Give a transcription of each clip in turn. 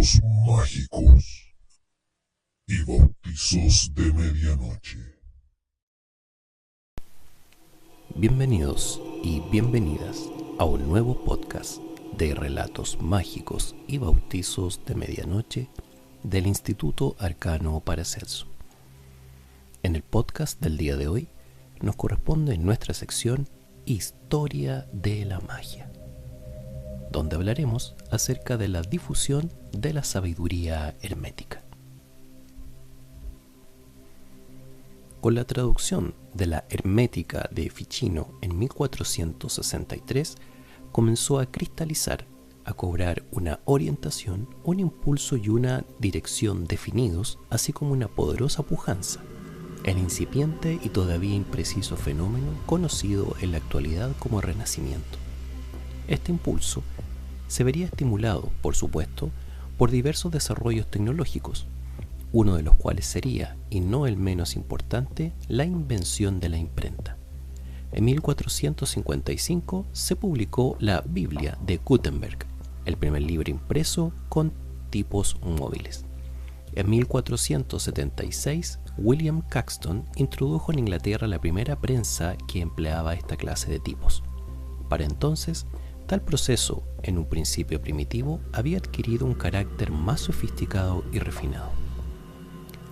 relatos mágicos y bautizos de medianoche. Bienvenidos y bienvenidas a un nuevo podcast de relatos mágicos y bautizos de medianoche del Instituto Arcano Paracelso. En el podcast del día de hoy nos corresponde nuestra sección Historia de la Magia, donde hablaremos acerca de la difusión de la sabiduría hermética. Con la traducción de la Hermética de Ficino en 1463, comenzó a cristalizar, a cobrar una orientación, un impulso y una dirección definidos, así como una poderosa pujanza, el incipiente y todavía impreciso fenómeno conocido en la actualidad como Renacimiento. Este impulso se vería estimulado, por supuesto, por diversos desarrollos tecnológicos, uno de los cuales sería, y no el menos importante, la invención de la imprenta. En 1455 se publicó la Biblia de Gutenberg, el primer libro impreso con tipos móviles. En 1476, William Caxton introdujo en Inglaterra la primera prensa que empleaba esta clase de tipos. Para entonces, tal proceso, en un principio primitivo, había adquirido un carácter más sofisticado y refinado.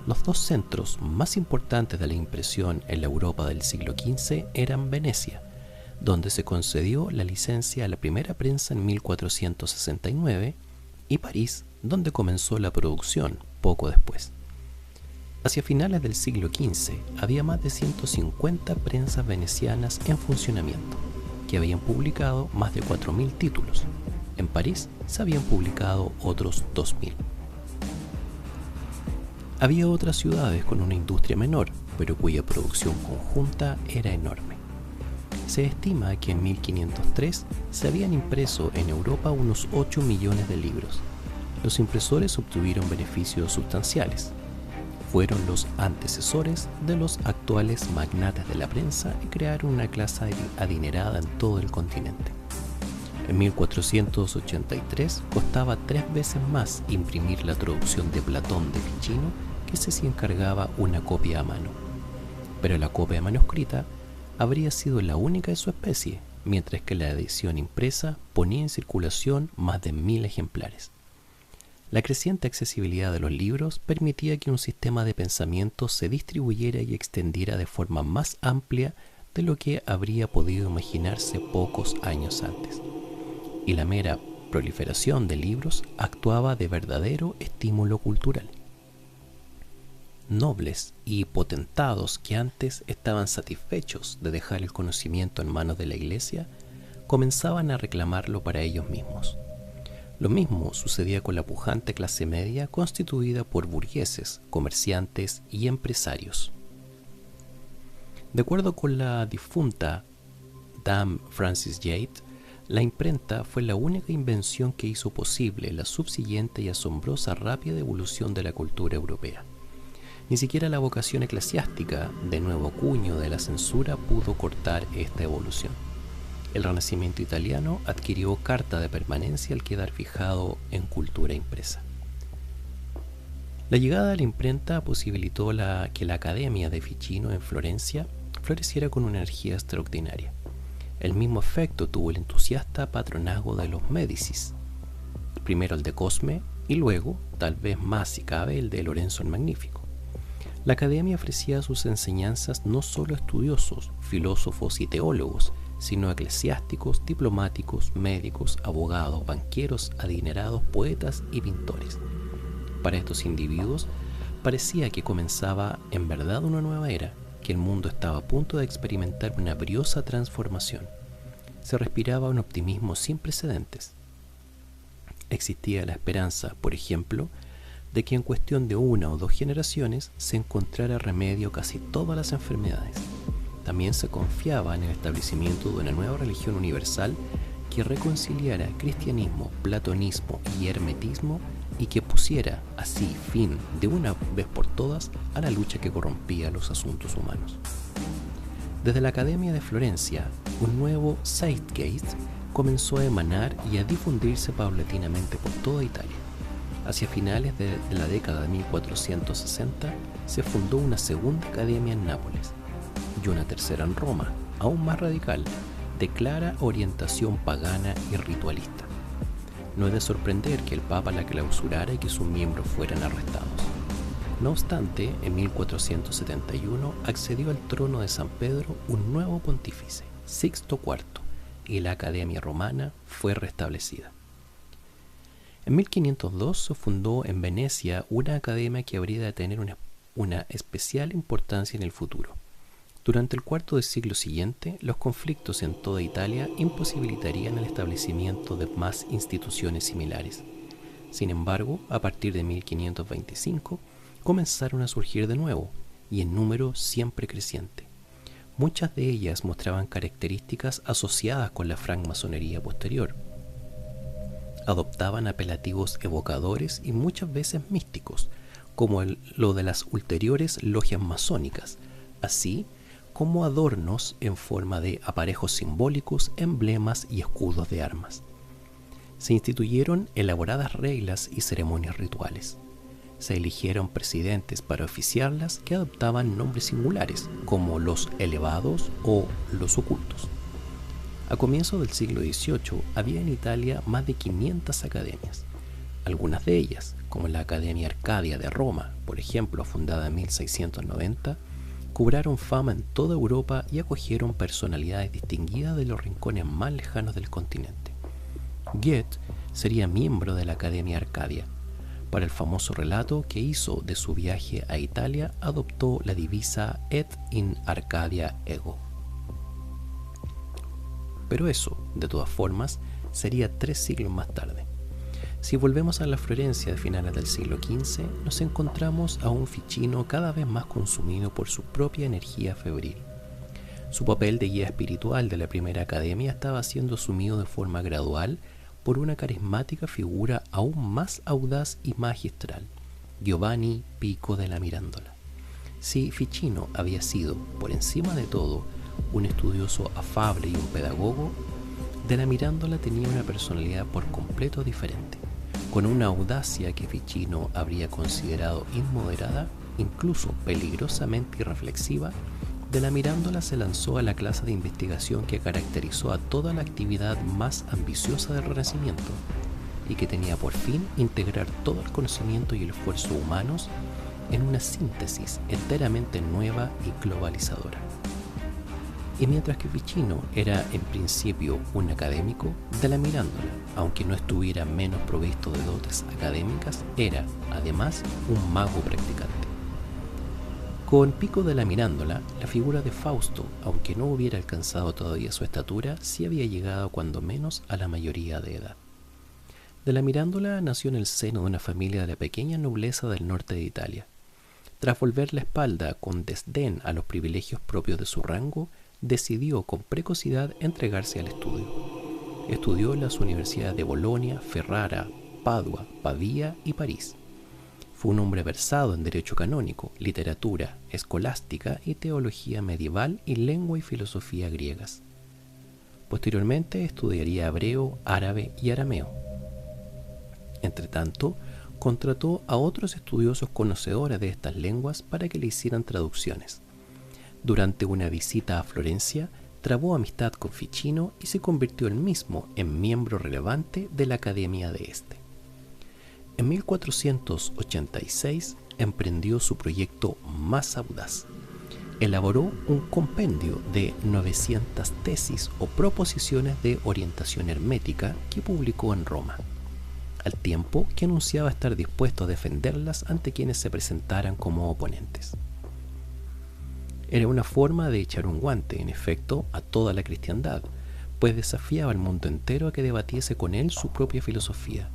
Los dos centros más importantes de la impresión en la Europa del siglo XV eran Venecia, donde se concedió la licencia a la primera prensa en 1469, y París, donde comenzó la producción poco después. Hacia finales del siglo XV había más de 150 prensas venecianas en funcionamiento, que habían publicado más de 4.000 títulos. En París se habían publicado otros 2.000. Había otras ciudades con una industria menor, pero cuya producción conjunta era enorme. Se estima que en 1503 se habían impreso en Europa unos 8 millones de libros. Los impresores obtuvieron beneficios sustanciales. Fueron los antecesores de los actuales magnates de la prensa y crearon una clase adinerada en todo el continente. En 1483 costaba 3 veces más imprimir la traducción de Platón de Ficino que si se encargaba una copia a mano. Pero la copia manuscrita habría sido la única de su especie, mientras que la edición impresa ponía en circulación más de 1.000 ejemplares. La creciente accesibilidad de los libros permitía que un sistema de pensamiento se distribuyera y extendiera de forma más amplia de lo que habría podido imaginarse pocos años antes. Y la mera proliferación de libros actuaba de verdadero estímulo cultural. Nobles y potentados que antes estaban satisfechos de dejar el conocimiento en manos de la Iglesia, comenzaban a reclamarlo para ellos mismos. Lo mismo sucedía con la pujante clase media constituida por burgueses, comerciantes y empresarios. De acuerdo con la difunta Dame Frances Yates, la imprenta fue la única invención que hizo posible la subsiguiente y asombrosa rápida evolución de la cultura europea. Ni siquiera la vocación eclesiástica, de nuevo cuño de la censura, pudo cortar esta evolución. El Renacimiento italiano adquirió carta de permanencia al quedar fijado en cultura impresa. La llegada de la imprenta posibilitó que la Academia de Ficino en Florencia floreciera con una energía extraordinaria. El mismo efecto tuvo el entusiasta patronazgo de los Médicis, primero el de Cosme y luego, tal vez más si cabe, el de Lorenzo el Magnífico. La academia ofrecía sus enseñanzas no solo a estudiosos, filósofos y teólogos, sino a eclesiásticos, diplomáticos, médicos, abogados, banqueros, adinerados, poetas y pintores. Para estos individuos parecía que comenzaba en verdad una nueva era, que el mundo estaba a punto de experimentar una briosa transformación. Se respiraba un optimismo sin precedentes. Existía la esperanza, por ejemplo, de que en cuestión de 1 o 2 generaciones se encontrara remedio a casi todas las enfermedades. También se confiaba en el establecimiento de una nueva religión universal que reconciliara cristianismo, platonismo y hermetismo y que pusiera así fin de una vez por todas a la lucha que corrompía los asuntos humanos. Desde la Academia de Florencia, un nuevo Zeitgeist comenzó a emanar y a difundirse paulatinamente por toda Italia. Hacia finales de la década de 1460 se fundó una segunda academia en Nápoles y una tercera en Roma, aún más radical, de clara orientación pagana y ritualista. No es de sorprender que el Papa la clausurara y que sus miembros fueran arrestados. No obstante, en 1471 accedió al trono de San Pedro un nuevo pontífice, Sixto IV, y la Academia Romana fue restablecida. En 1502 se fundó en Venecia una academia que habría de tener una especial importancia en el futuro. Durante el cuarto del siglo siguiente, los conflictos en toda Italia imposibilitarían el establecimiento de más instituciones similares. Sin embargo, a partir de 1525, comenzaron a surgir de nuevo, y en número siempre creciente. Muchas de ellas mostraban características asociadas con la francmasonería posterior. Adoptaban apelativos evocadores y muchas veces místicos, como lo de las ulteriores logias masónicas, así como adornos en forma de aparejos simbólicos, emblemas y escudos de armas. Se instituyeron elaboradas reglas y ceremonias rituales. Se eligieron presidentes para oficiarlas que adoptaban nombres singulares, como los elevados o los ocultos. A comienzos del siglo XVIII había en Italia más de 500 academias. Algunas de ellas, como la Academia Arcadia de Roma, por ejemplo, fundada en 1690, cobraron fama en toda Europa y acogieron personalidades distinguidas de los rincones más lejanos del continente. Goethe sería miembro de la Academia Arcadia. Para el famoso relato que hizo de su viaje a Italia, adoptó la divisa Et in Arcadia ego. Pero eso, de todas formas, sería 3 siglos más tarde. Si volvemos a la Florencia de finales del siglo XV, nos encontramos a un Ficino cada vez más consumido por su propia energía febril. Su papel de guía espiritual de la primera academia estaba siendo asumido de forma gradual por una carismática figura aún más audaz y magistral, Giovanni Pico della Mirandola. Si Ficino había sido, por encima de todo, un estudioso afable y un pedagogo, della Mirandola tenía una personalidad por completo diferente. Con una audacia que Ficino habría considerado inmoderada, incluso peligrosamente irreflexiva, della Mirandola se lanzó a la clase de investigación que caracterizó a toda la actividad más ambiciosa del Renacimiento y que tenía por fin integrar todo el conocimiento y el esfuerzo humanos en una síntesis enteramente nueva y globalizadora. Y mientras que Ficino era en principio un académico, della Mirandola, aunque no estuviera menos provisto de dotes académicas, era, además, un mago practicante. Con Pico della Mirandola, la figura de Fausto, aunque no hubiera alcanzado todavía su estatura, sí había llegado cuando menos a la mayoría de edad. Della Mirandola nació en el seno de una familia de la pequeña nobleza del norte de Italia. Tras volver la espalda con desdén a los privilegios propios de su rango, decidió con precocidad entregarse al estudio. Estudió en las universidades de Bolonia, Ferrara, Padua, Pavía y París. Fue un hombre versado en derecho canónico, literatura, escolástica y teología medieval y lengua y filosofía griegas. Posteriormente estudiaría hebreo, árabe y arameo. Entretanto, contrató a otros estudiosos conocedores de estas lenguas para que le hicieran traducciones. Durante una visita a Florencia, trabó amistad con Ficino y se convirtió él mismo en miembro relevante de la Academia de este. En 1486 emprendió su proyecto más audaz. Elaboró un compendio de 900 tesis o proposiciones de orientación hermética que publicó en Roma, al tiempo que anunciaba estar dispuesto a defenderlas ante quienes se presentaran como oponentes. Era una forma de echar un guante, en efecto, a toda la cristiandad, pues desafiaba al mundo entero a que debatiese con él su propia filosofía.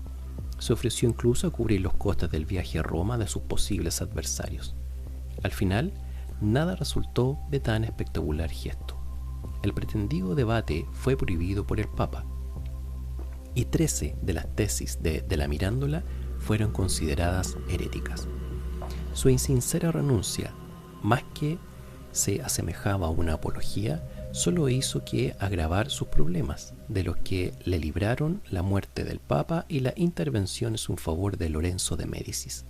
Se ofreció incluso a cubrir los costes del viaje a Roma de sus posibles adversarios. Al final, nada resultó de tan espectacular gesto. El pretendido debate fue prohibido por el Papa, y 13 de las tesis de della Mirandola fueron consideradas heréticas. Su insincera renuncia, más que se asemejaba a una apología, solo hizo que agravar sus problemas, de los que le libraron la muerte del Papa y la intervención en su favor de Lorenzo de Médicis.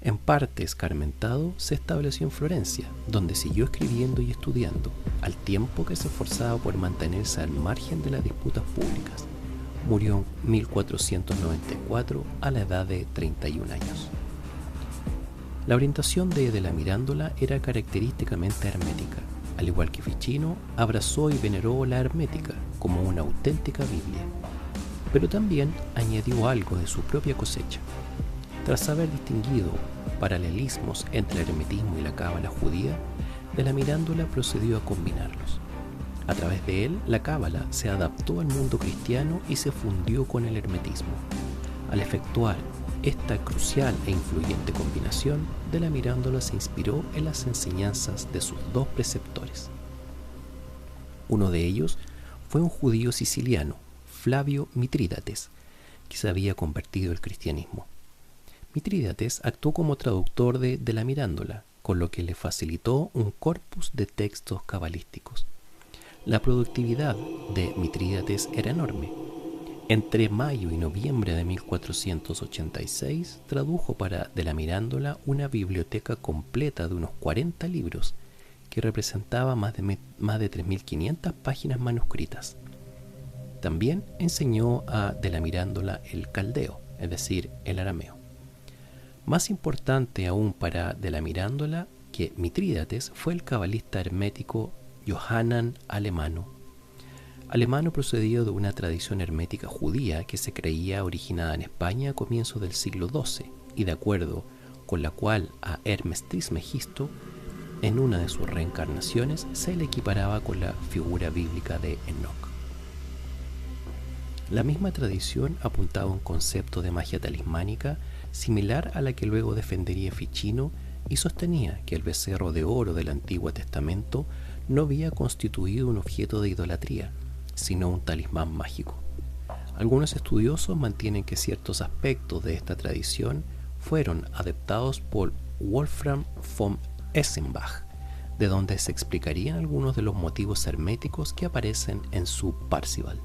En parte escarmentado, se estableció en Florencia, donde siguió escribiendo y estudiando, al tiempo que se esforzaba por mantenerse al margen de las disputas públicas. Murió en 1494 a la edad de 31 años. La orientación de la Mirandola era característicamente hermética. Al igual que Ficino, abrazó y veneró la hermética como una auténtica Biblia, pero también añadió algo de su propia cosecha. Tras haber distinguido paralelismos entre el hermetismo y la cábala judía, de la Mirandola procedió a combinarlos. A través de él, la cábala se adaptó al mundo cristiano y se fundió con el hermetismo. Al efectuar esta crucial e influyente combinación, de la Mirandola se inspiró en las enseñanzas de sus dos preceptores. Uno de ellos fue un judío siciliano, Flavio Mitrídates, que se había convertido al cristianismo. Mitrídates actuó como traductor de la Mirandola, con lo que le facilitó un corpus de textos cabalísticos. La productividad de Mitrídates era enorme. Entre mayo y noviembre de 1486 tradujo para de la Mirandola una biblioteca completa de unos 40 libros que representaba más de 3.500 páginas manuscritas. También enseñó a de la Mirandola el caldeo, es decir, el arameo. Más importante aún para de la Mirandola que Mitrídates fue el cabalista hermético Johannan Alemano. Alemano procedió de una tradición hermética judía que se creía originada en España a comienzos del siglo XII y de acuerdo con la cual a Hermes Trismegisto, en una de sus reencarnaciones, se le equiparaba con la figura bíblica de Enoc. La misma tradición apuntaba a un concepto de magia talismánica similar a la que luego defendería Ficino y sostenía que el becerro de oro del Antiguo Testamento no había constituido un objeto de idolatría, sino un talismán mágico. Algunos estudiosos mantienen que ciertos aspectos de esta tradición fueron adoptados por Wolfram von Eschenbach, de donde se explicarían algunos de los motivos herméticos que aparecen en su Parzival.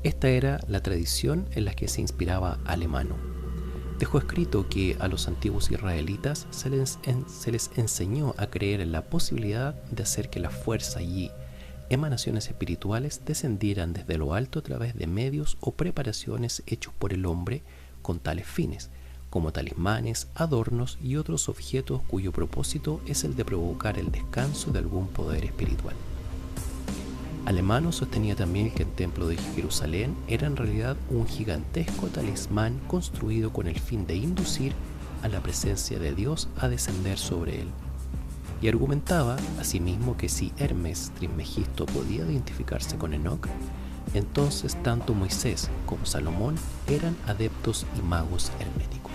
Esta era la tradición en la que se inspiraba Alemano. Dejó escrito que a los antiguos israelitas se les enseñó a creer en la posibilidad de hacer que la fuerza y emanaciones espirituales descendieran desde lo alto a través de medios o preparaciones hechos por el hombre con tales fines, como talismanes, adornos y otros objetos cuyo propósito es el de provocar el descanso de algún poder espiritual. Alemano sostenía también que el templo de Jerusalén era en realidad un gigantesco talismán construido con el fin de inducir a la presencia de Dios a descender sobre él. Y argumentaba asimismo que si Hermes Trismegisto podía identificarse con Enoc, entonces tanto Moisés como Salomón eran adeptos y magos herméticos.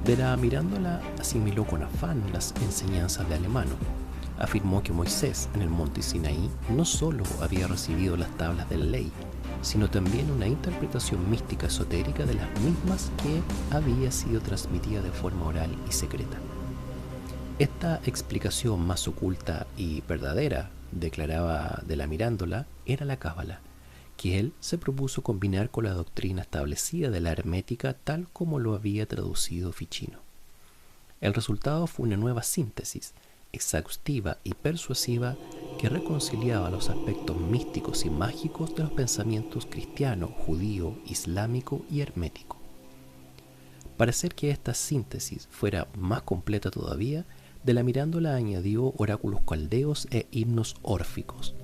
De la Mirandola asimiló con afán las enseñanzas de Alemano. Afirmó que Moisés en el monte Sinaí no solo había recibido las tablas de la ley, sino también una interpretación mística esotérica de las mismas que había sido transmitida de forma oral y secreta. Esta explicación más oculta y verdadera, declaraba de la Mirandola, era la cábala, que él se propuso combinar con la doctrina establecida de la hermética tal como lo había traducido Ficino. El resultado fue una nueva síntesis, exhaustiva y persuasiva, que reconciliaba los aspectos místicos y mágicos de los pensamientos cristiano, judío, islámico y hermético. Para hacer que esta síntesis fuera más completa todavía, de la Mirandola añadió oráculos caldeos e himnos órficos.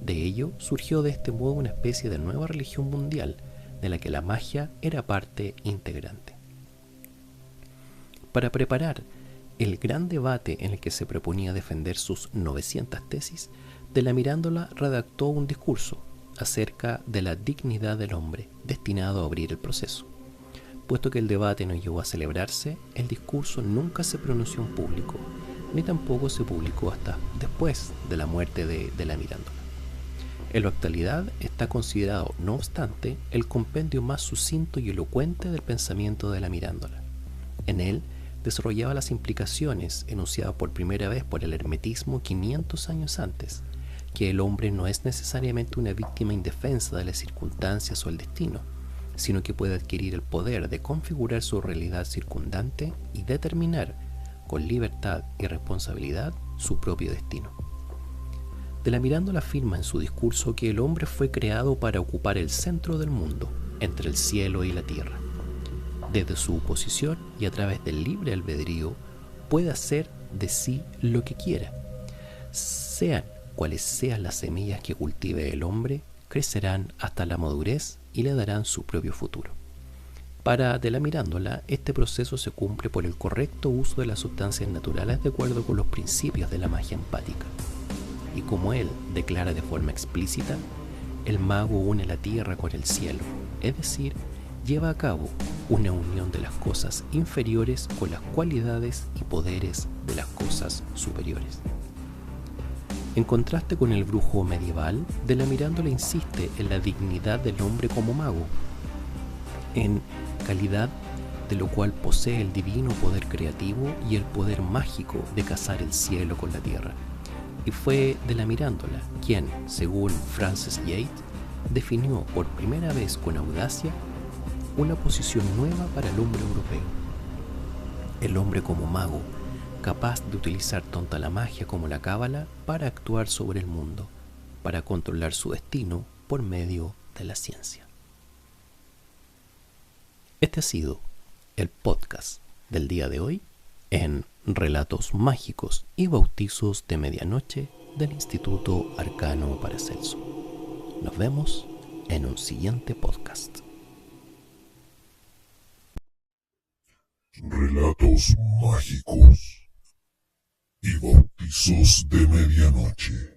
De ello surgió de este modo una especie de nueva religión mundial, de la que la magia era parte integrante. Para preparar el gran debate en el que se proponía defender sus 900 tesis, de la Mirandola redactó un discurso acerca de la dignidad del hombre, destinado a abrir el proceso. Puesto que el debate no llegó a celebrarse, el discurso nunca se pronunció en público, ni tampoco se publicó hasta después de la muerte de la Mirandola. En la actualidad está considerado, no obstante, el compendio más sucinto y elocuente del pensamiento de la Mirandola. En él, desarrollaba las implicaciones enunciadas por primera vez por el hermetismo 500 años antes, que el hombre no es necesariamente una víctima indefensa de las circunstancias o el destino, sino que puede adquirir el poder de configurar su realidad circundante y determinar, con libertad y responsabilidad, su propio destino. De la Mirandola afirma en su discurso que el hombre fue creado para ocupar el centro del mundo, entre el cielo y la tierra. Desde su posición y a través del libre albedrío, puede hacer de sí lo que quiera. Sean cuales sean las semillas que cultive el hombre, crecerán hasta la madurez y le darán su propio futuro. Para De la Mirandola, este proceso se cumple por el correcto uso de las sustancias naturales de acuerdo con los principios de la magia empática. Y como él declara de forma explícita, el mago une la tierra con el cielo, es decir, lleva a cabo una unión de las cosas inferiores con las cualidades y poderes de las cosas superiores. En contraste con el brujo medieval, De la Mirandola insiste en la dignidad del hombre como mago, en calidad de lo cual posee el divino poder creativo y el poder mágico de casar el cielo con la tierra. Y fue De la Mirandola quien, según Francis Yates, definió por primera vez con audacia una posición nueva para el hombre europeo. El hombre como mago, capaz de utilizar tanto la magia como la cábala para actuar sobre el mundo, para controlar su destino por medio de la ciencia. Este ha sido el podcast del día de hoy en Relatos Mágicos y Bautizos de Medianoche del Instituto Arcano Paracelso. Nos vemos en un siguiente podcast. Relatos mágicos y bautizos de medianoche.